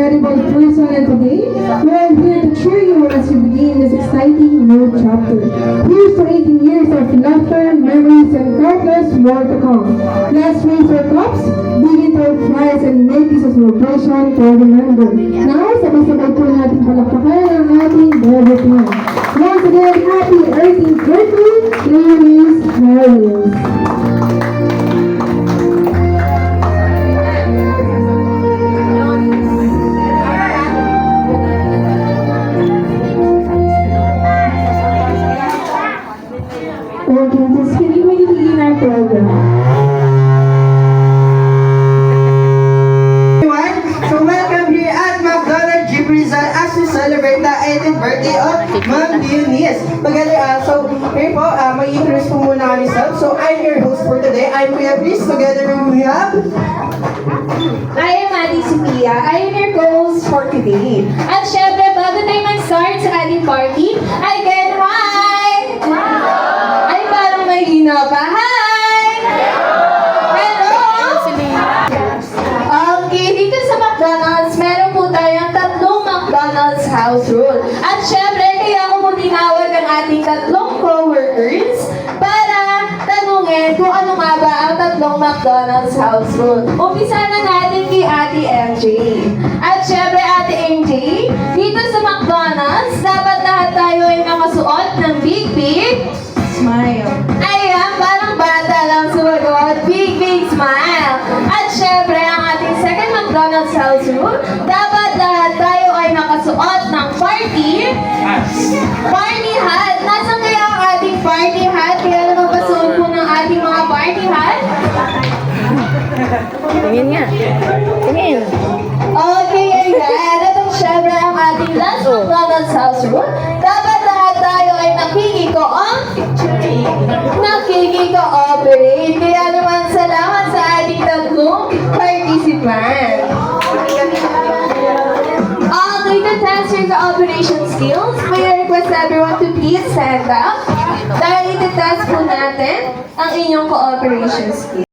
incredible person, and today we are here to cheer you as you begin this exciting new chapter. Here's to 18 years of laughter, memories, and countless more to come. Let's raise our cups, dig into our fires, and make this a celebration to remember. Now, sabay-sabay po natin palakpakan ang ating baby plan. Once again, happy 18th birthday, Clarice Harris. Okay, just can you begin our program? Everyone, so welcome here at McDonald's Jeep Rizal as we celebrate the 18th birthday of Ma'am Dionys. So here po, may introduce po muna kami self. So I'm your host for today. I'm Kuya Chris. Together we have... I am Ate Sophia. I am your co-host for today. At syempre, bago tayo mag-start sa ating party, again, hi! Ay, parang may hina pa. Hi! Hello! Okay, dito sa McDonald's, meron po tayong 3 McDonald's house rule. At syempre, kaya ko po tinawag ang ating 3 co-workers para tanungin kung ano nga ba ang 3 McDonald's house rule. Umpisa na natin kay Ate MJ. At syempre, Ate MJ, dito sa McDonald's, dapat lahat tayo ay nakasuot ng big smile. Ayan, parang bata lang sumagot. Big smile. At syempre, ang ating second McDonald's house rule, dapat lahat tayo ay nakasuot ng party hat. Nasaan kaya ang ating party hat? Kaya naman pasuot po ng ating mga party hat? Tingin nga. Tingin. Okay, ayan. At ang syempre, ang ating last McDonald's house rule, dapat lahat tayo ay nakikiko-operate. Kaya naman, salamat sa ating 3 participant. Okay, to test your cooperation skills, may I request everyone to please stand up dahil iti-test po natin ang inyong cooperation skills.